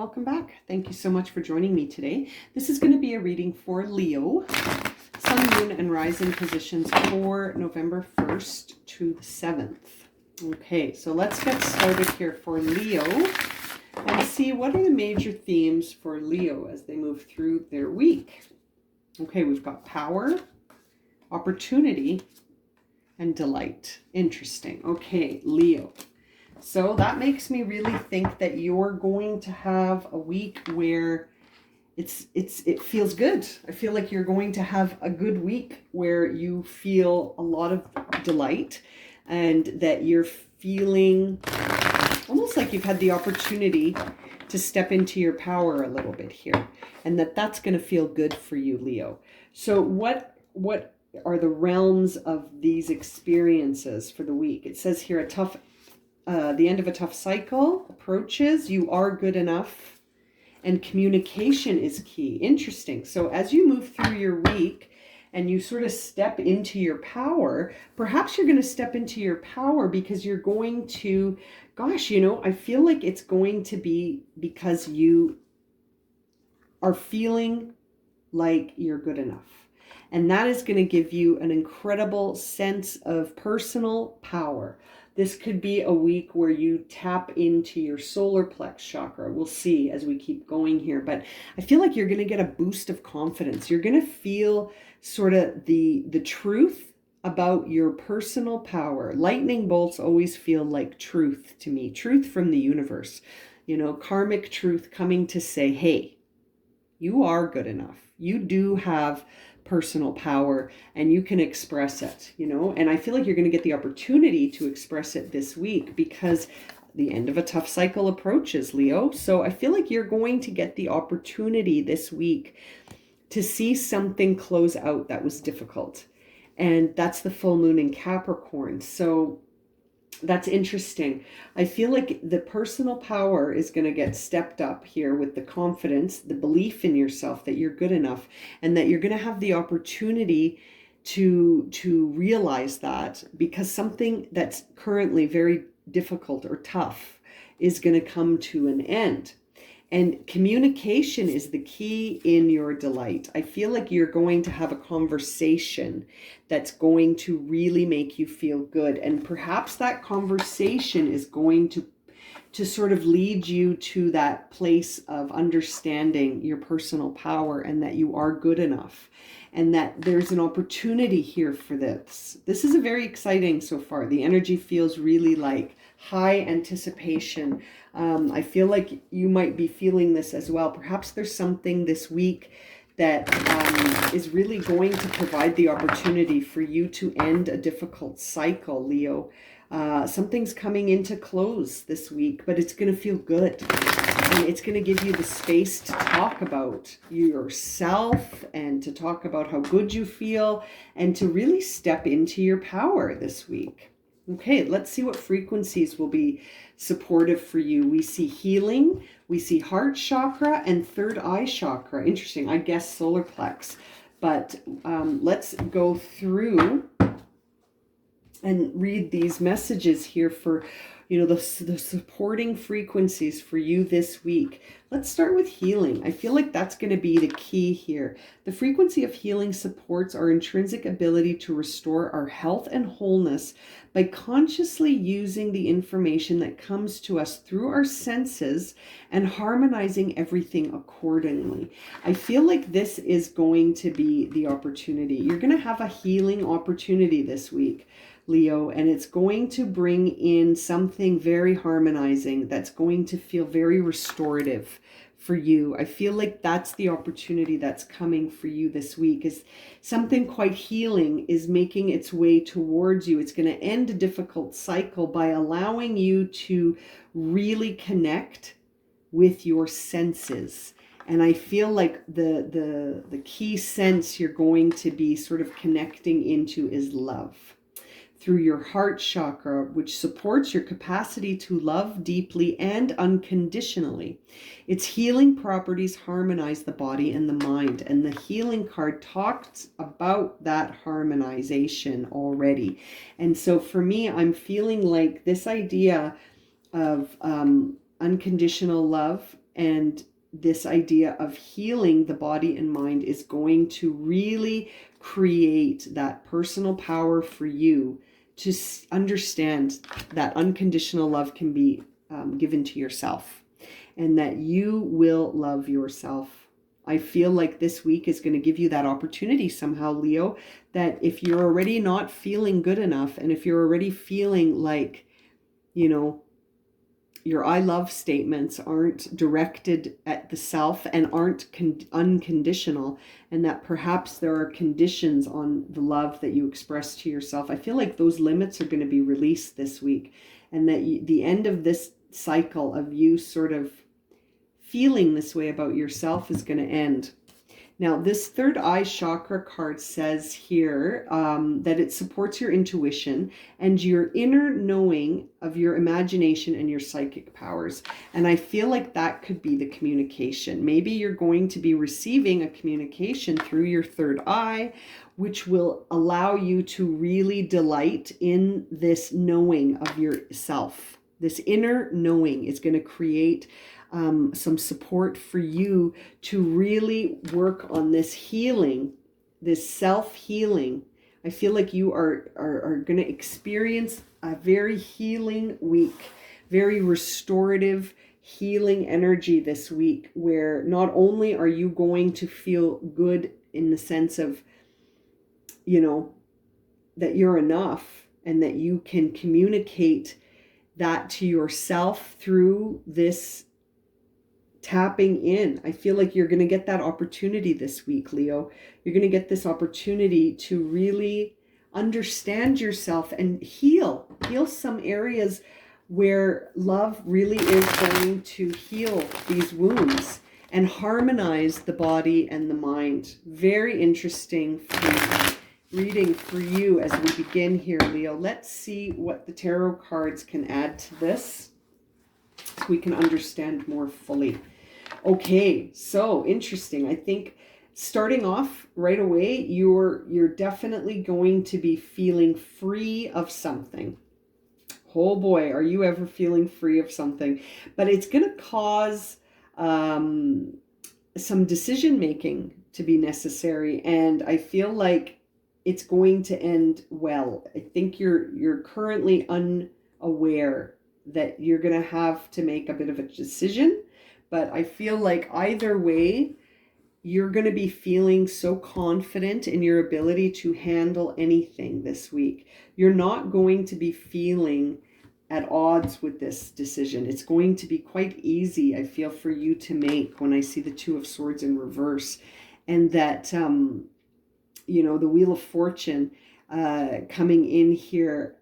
welcome back. Thank you so much for joining me today. This is going to be a reading for Leo, Sun, Moon, and Rising positions for November 1st to the 7th. Okay, so let's get started here for Leo and see what are the major themes for Leo as they move through their week. Okay, we've got power, opportunity, and delight. Interesting. Okay, Leo. So that makes me really think that you're going to have a week where it feels good. I feel like you're going to have a good week where you feel a lot of delight and that you're feeling almost like you've had the opportunity to step into your power a little bit here, and that's going to feel good for you, Leo. So what are the realms of these experiences for the week? It says here the end of a tough cycle approaches. You are good enough, and communication is key. Interesting. So as you move through your week and you sort of step into your power, perhaps you're going to step into your power because you're going to, I feel like it's going to be because you are feeling like you're good enough. And that is going to give you an incredible sense of personal power. This could be a week where you tap into your solar plex chakra. We'll see as we keep going here. But I feel like you're going to get a boost of confidence. You're going to feel sort of the truth about your personal power. Lightning bolts always feel like truth to me. Truth from the universe. Karmic truth coming to say, hey, you are good enough. You do have personal power and you can express it, and I feel like you're going to get the opportunity to express it this week because the end of a tough cycle approaches, Leo. So I feel like you're going to get the opportunity this week to see something close out that was difficult, and that's the full moon in Capricorn. So that's interesting. I feel like the personal power is going to get stepped up here with the confidence, the belief in yourself that you're good enough, and that you're going to have the opportunity to realize that, because something that's currently very difficult or tough is going to come to an end. And communication is the key in your delight. I feel like you're going to have a conversation that's going to really make you feel good. And perhaps that conversation is going to sort of lead you to that place of understanding your personal power and that you are good enough. And that there's an opportunity here for this. This is a very exciting so far. The energy feels really like high anticipation. I feel like you might be feeling this as well. Perhaps there's something this week that is really going to provide the opportunity for you to end a difficult cycle, Leo. Something's coming into close this week, but it's going to feel good. And it's going to give you the space to talk about yourself and to talk about how good you feel and to really step into your power this week. Okay, let's see what frequencies will be supportive for you. We see healing, we see heart chakra and third eye chakra. Interesting, I guess solar plex. But let's go through and read these messages here for the supporting frequencies for you this week. Let's start with healing. I feel like that's going to be the key here. The frequency of healing supports our intrinsic ability to restore our health and wholeness by consciously using the information that comes to us through our senses and harmonizing everything accordingly. I feel like this is going to be the opportunity. You're going to have a healing opportunity this week, Leo, and it's going to bring in something very harmonizing that's going to feel very restorative for you. I feel like that's the opportunity that's coming for you this week, is something quite healing is making its way towards you. It's going to end a difficult cycle by allowing you to really connect with your senses. And I feel like the key sense you're going to be sort of connecting into is love. Through your heart chakra, which supports your capacity to love deeply and unconditionally. Its healing properties harmonize the body and the mind, and the healing card talks about that harmonization already. And so for me, I'm feeling like this idea of unconditional love And this idea of healing the body and mind is going to really create that personal power for you to understand that unconditional love can be given to yourself, and that you will love yourself. I feel like this week is going to give you that opportunity somehow, Leo, that if you're already not feeling good enough, and if you're already feeling like, your I love statements aren't directed at the self and aren't unconditional, and that perhaps there are conditions on the love that you express to yourself, I feel like those limits are going to be released this week, and that the end of this cycle of you sort of feeling this way about yourself is going to end. Now, this third eye chakra card says here that it supports your intuition and your inner knowing of your imagination and your psychic powers. And I feel like that could be the communication. Maybe you're going to be receiving a communication through your third eye, which will allow you to really delight in this knowing of yourself. This inner knowing is going to create some support for you to really work on this healing, this self-healing. I feel like you are going to experience a very healing week, very restorative, healing energy this week, where not only are you going to feel good in the sense of, that you're enough and that you can communicate that to yourself through this tapping in. I feel like you're going to get that opportunity this week, Leo. You're going to get this opportunity to really understand yourself and heal some areas where love really is going to heal these wounds and harmonize the body and the mind. Very interesting reading for you as we begin here, Leo. Let's see what the tarot cards can add to this so we can understand more fully. Okay, so interesting. I think starting off right away, you're definitely going to be feeling free of something. Oh boy, are you ever feeling free of something? But it's going to cause some decision making to be necessary, and I feel like it's going to end well. I think you're currently unaware that you're going to have to make a bit of a decision, but I feel like either way, you're going to be feeling so confident in your ability to handle anything this week. You're not going to be feeling at odds with this decision. It's going to be quite easy, I feel, for you to make when I see the Two of Swords in reverse. And that, the Wheel of Fortune coming in here,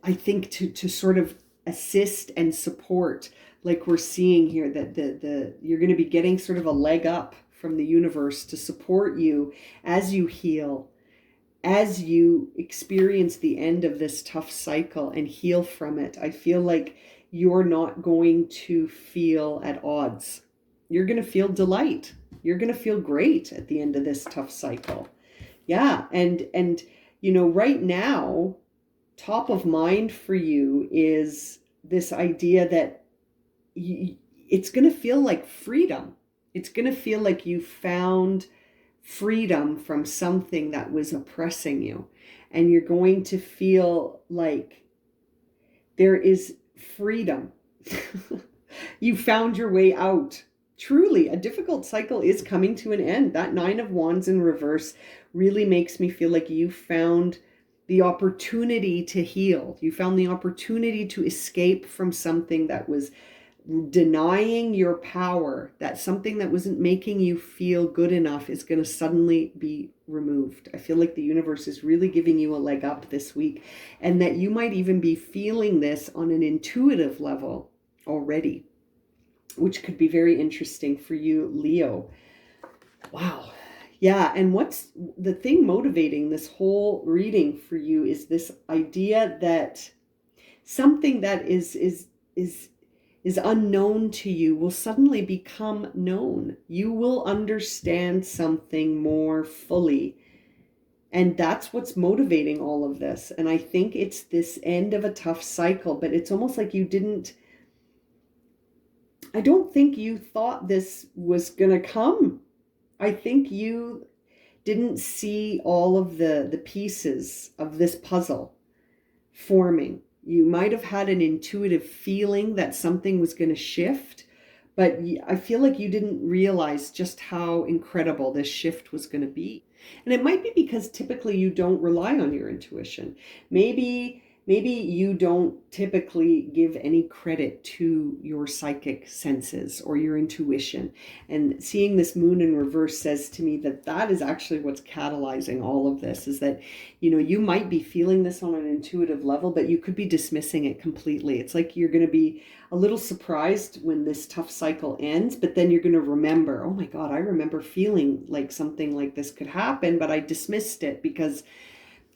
I think to sort of assist and support, like we're seeing here, that you're going to be getting sort of a leg up from the universe to support you as you heal, as you experience the end of this tough cycle and heal from it. I feel like you're not going to feel at odds. You're going to feel delight. You're going to feel great at the end of this tough cycle. Yeah, and right now, top of mind for you is this idea that it's going to feel like freedom. It's going to feel like you found freedom from something that was oppressing you. And you're going to feel like there is freedom. You found your way out. Truly, a difficult cycle is coming to an end. That Nine of Wands in reverse really makes me feel like you found the opportunity to heal. You found the opportunity to escape from something that was denying your power, that something that wasn't making you feel good enough is going to suddenly be removed. I feel like the universe is really giving you a leg up this week, and that you might even be feeling this on an intuitive level already, which could be very interesting for you, Leo. Wow. Yeah, and what's the thing motivating this whole reading for you is this idea that something that is unknown to you will suddenly become known. You will understand something more fully. And that's what's motivating all of this. And I think it's this end of a tough cycle, but it's almost like you didn't I don't think you thought this was going to come. I think you didn't see all of the pieces of this puzzle forming. You might have had an intuitive feeling that something was going to shift, but I feel like you didn't realize just how incredible this shift was going to be. And it might be because typically you don't rely on your intuition. Maybe you don't typically give any credit to your psychic senses or your intuition. And seeing this moon in reverse says to me that that is actually what's catalyzing all of this, is that, you might be feeling this on an intuitive level, but you could be dismissing it completely. It's like you're going to be a little surprised when this tough cycle ends, but then you're going to remember, oh my God, I remember feeling like something like this could happen, but I dismissed it because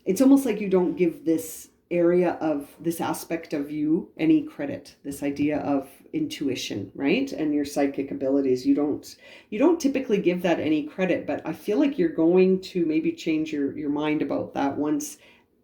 it's almost like you don't give this area of this aspect of you any credit, this idea of intuition, right? And your psychic abilities. You don't typically give that any credit, but I feel like you're going to maybe change your mind about that once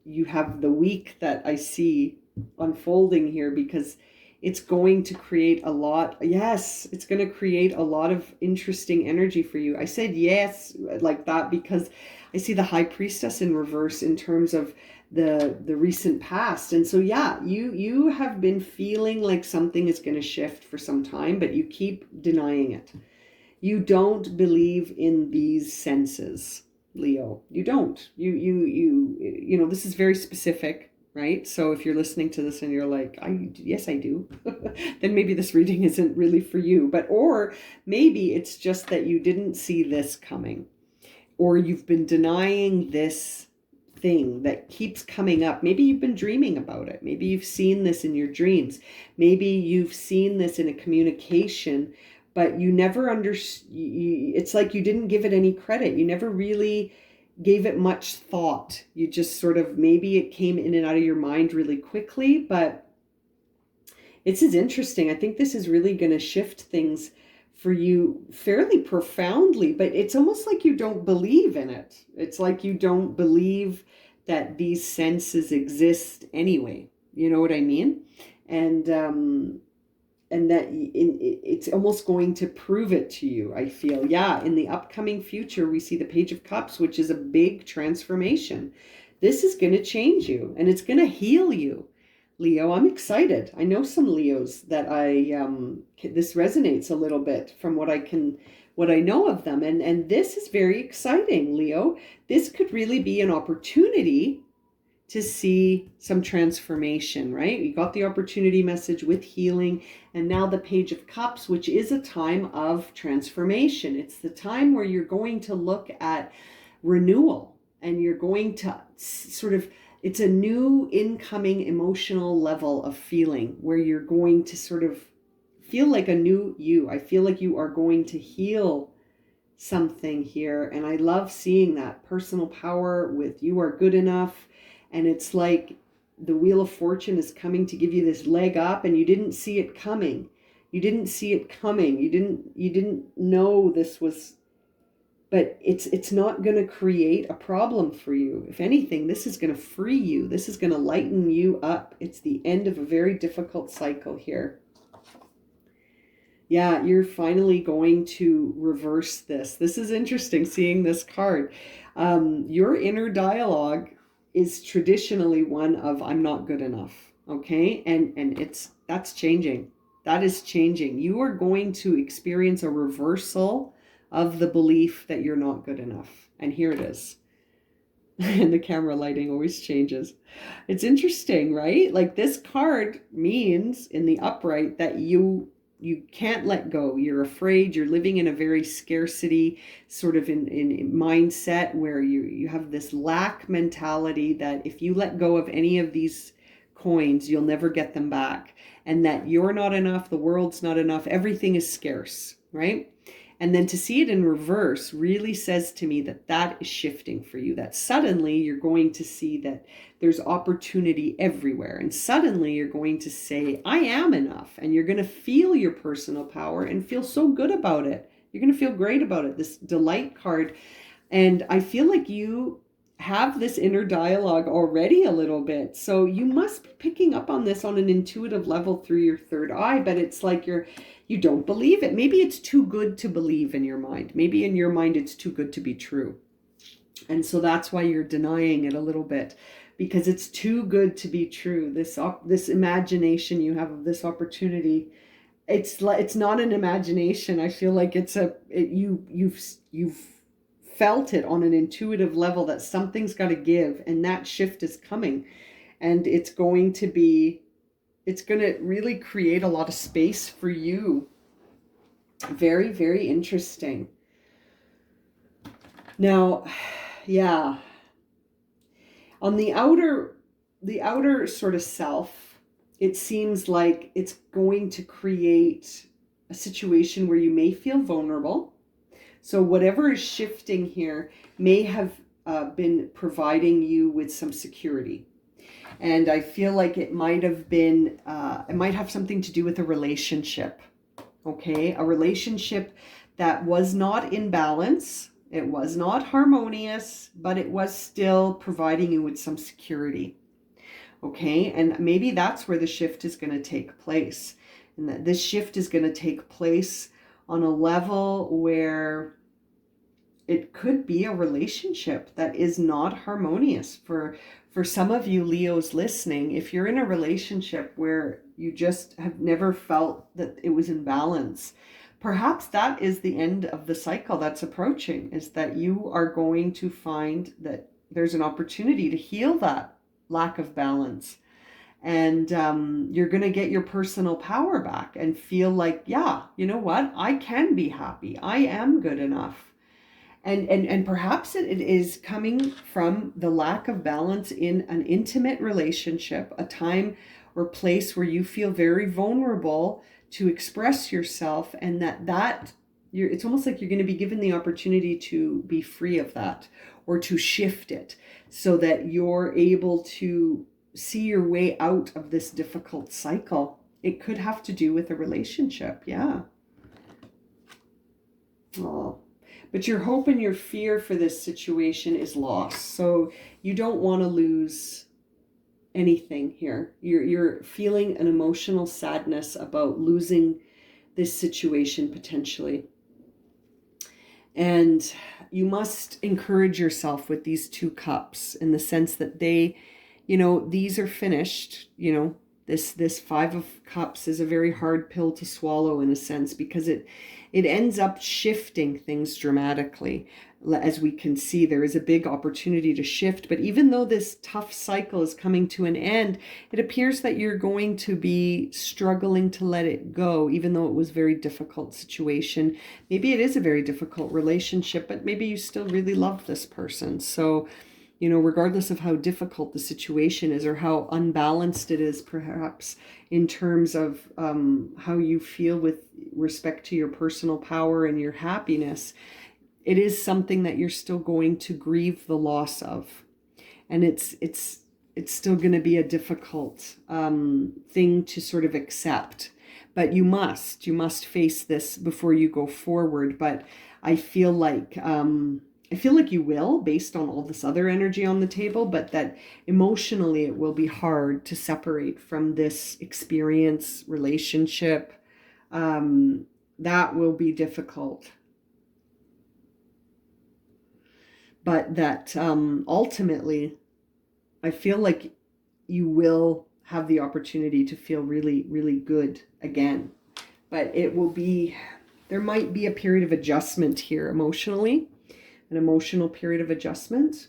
you have the week that I see unfolding here, because it's going to create a lot. Yes, it's going to create a lot of interesting energy for you. I said yes like that because I see the High Priestess in reverse in terms of the recent past. And so yeah, you have been feeling like something is going to shift for some time, but you keep denying it. You don't believe in these senses, Leo. You don't. This is very specific, right? So if you're listening to this and you're like, yes, I do, then maybe this reading isn't really for you. Or maybe it's just that you didn't see this coming, or you've been denying this thing that keeps coming up. Maybe you've been dreaming about it. Maybe you've seen this in your dreams. Maybe you've seen this in a communication, but you never it's like you didn't give it any credit. You never really gave it much thought. You just sort of, maybe it came in and out of your mind really quickly, but this is interesting. I think this is really going to shift things for you fairly profoundly, but it's almost like you don't believe in it. It's like you don't believe that these senses exist anyway. You know what I mean? And that it's almost going to prove it to you, I feel. Yeah, in the upcoming future, we see the Page of Cups, which is a big transformation. This is going to change you, and it's going to heal you. Leo, I'm excited. I know some Leos that this resonates a little bit from what I know of them. And this is very exciting, Leo. This could really be an opportunity to see some transformation, right? You got the opportunity message with healing, and now the Page of Cups, which is a time of transformation. It's the time where you're going to look at renewal, and you're going to sort of, it's a new incoming emotional level of feeling where you're going to sort of feel like a new you. I feel like you are going to heal something here. And I love seeing that personal power with you are good enough. And it's like the Wheel of Fortune is coming to give you this leg up, and you didn't see it coming. You didn't see it coming. You didn't know this was, but it's not going to create a problem for you. If anything, this is going to free you. This is going to lighten you up. It's the end of a very difficult cycle here. Yeah, you're finally going to reverse this. This is interesting, seeing this card. Your inner dialogue is traditionally one of, I'm not good enough. Okay. And that's changing. That is changing. You are going to experience a reversal of the belief that you're not good enough. And here it is. And the camera lighting always changes. It's interesting, right? Like, this card means in the upright that you can't let go. You're afraid. You're living in a very scarcity sort of in mindset where you have this lack mentality that if you let go of any of these coins, you'll never get them back. And that you're not enough, the world's not enough, everything is scarce, right? And then to see it in reverse really says to me that that is shifting for you, that suddenly you're going to see that there's opportunity everywhere. And suddenly you're going to say, I am enough. And you're going to feel your personal power and feel so good about it. You're going to feel great about it. This delight card. And I feel like you have this inner dialogue already a little bit. So you must be picking up on this on an intuitive level through your third eye, but it's like you don't believe it. Maybe it's too good to believe in your mind. Maybe in your mind it's too good to be true. And so that's why you're denying it a little bit, because it's too good to be true. This imagination you have of this opportunity, it's not an imagination. I feel like you've felt it on an intuitive level that something's got to give, and that shift is coming, and it's going to really create a lot of space for you. Very, very interesting. Now, yeah, on the outer sort of self, it seems like it's going to create a situation where you may feel vulnerable. So whatever is shifting here may have been providing you with some security. And I feel like it might have something to do with a relationship. Okay, a relationship that was not in balance. It was not harmonious, but it was still providing you with some security. Okay, and maybe that's where the shift is going to take place. And that this shift is going to take place on a level where it could be a relationship that is not harmonious. For some of you Leos listening, if you're in a relationship where you just have never felt that it was in balance, perhaps that is the end of the cycle that's approaching, is that you are going to find that there's an opportunity to heal that lack of balance. And you're going to get your personal power back and feel like, yeah, you know what? I can be happy. I am good enough. And perhaps it is coming from the lack of balance in an intimate relationship, a time or place where you feel very vulnerable to express yourself, and it's almost like you're going to be given the opportunity to be free of that, or to shift it so that you're able to see your way out of this difficult cycle. It could have to do with a relationship. Yeah. Oh. But your hope and your fear for this situation is loss. So you don't want to lose anything here. You're feeling an emotional sadness about losing this situation potentially. And you must encourage yourself with these 2 cups in the sense that these are finished. This 5 of cups is a very hard pill to swallow in a sense, because it ends up shifting things dramatically. As we can see, there is a big opportunity to shift. But even though this tough cycle is coming to an end, it appears that you're going to be struggling to let it go, even though it was a very difficult situation. Maybe it is a very difficult relationship, but maybe you still really love this person. So, regardless of how difficult the situation is or how unbalanced it is, perhaps in terms of how you feel with respect to your personal power and your happiness, it is something that you're still going to grieve the loss of. And it's still going to be a difficult thing to sort of accept. But you must face this before you go forward. But I feel like you will, based on all this other energy on the table, but that emotionally it will be hard to separate from this experience, relationship. That will be difficult. But that ultimately, I feel like you will have the opportunity to feel really, really good again. But there might be a period of adjustment here emotionally. An emotional period of adjustment.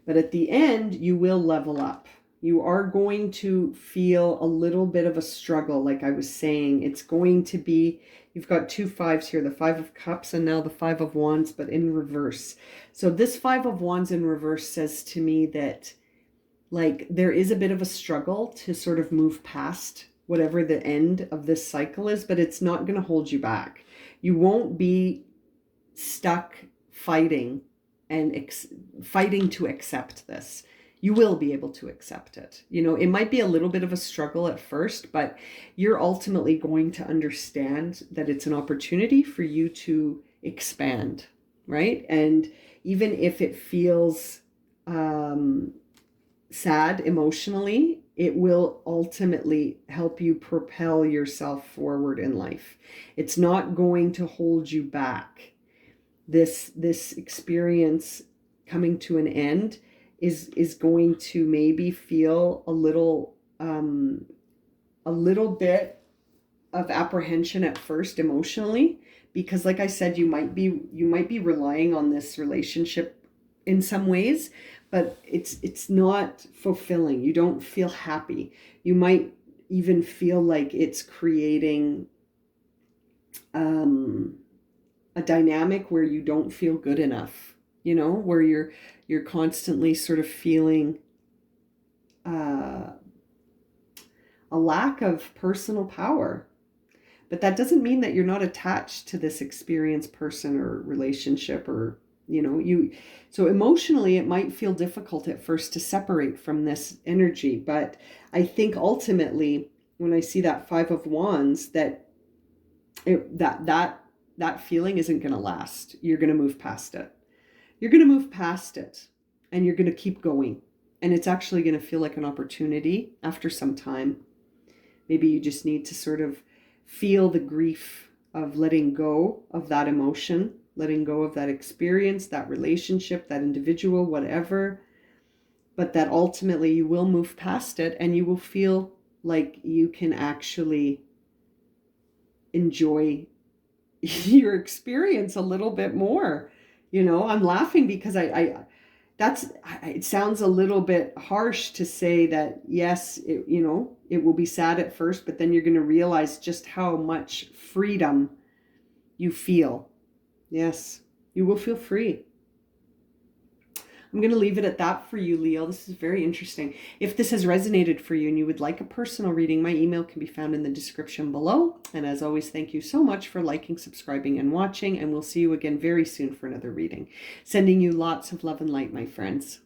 But at the end, you will level up. You are going to feel a little bit of a struggle, like I was saying. It's going to be, you've got 2 5s here, the 5 of Cups and now the 5 of Wands, but in reverse. So this 5 of Wands in reverse says to me that, like, there is a bit of a struggle to sort of move past whatever the end of this cycle is, but it's not going to hold you back. You won't be stuck fighting to accept this. You will be able to accept it. It might be a little bit of a struggle at first, but you're ultimately going to understand that it's an opportunity for you to expand. right? And even if it feels sad emotionally, it will ultimately help you propel yourself forward in life. It's not going to hold you back. This experience coming to an end is going to maybe feel a little bit of apprehension at first emotionally, because like I said, you might be relying on this relationship in some ways, but it's not fulfilling. You don't feel happy. You might even feel like it's creating a dynamic where you don't feel good enough, where you're constantly sort of feeling a lack of personal power. But that doesn't mean that you're not attached to this experienced person or relationship, or so emotionally it might feel difficult at first to separate from this energy. But I think ultimately, when I see that Five of Wands, that that feeling isn't going to last. You're going to move past it. You're going to move past it, and you're going to keep going. And it's actually going to feel like an opportunity after some time. Maybe you just need to sort of feel the grief of letting go of that emotion, letting go of that experience, that relationship, that individual, whatever. But that ultimately you will move past it, and you will feel like you can actually enjoy your experience a little bit more. I'm laughing because it sounds a little bit harsh to say that, yes, it will be sad at first, but then you're going to realize just how much freedom you feel. Yes, you will feel free. I'm going to leave it at that for you, Leo. This is very interesting. If this has resonated for you and you would like a personal reading, my email can be found in the description below. And as always, thank you so much for liking, subscribing, and watching. And we'll see you again very soon for another reading. Sending you lots of love and light, my friends.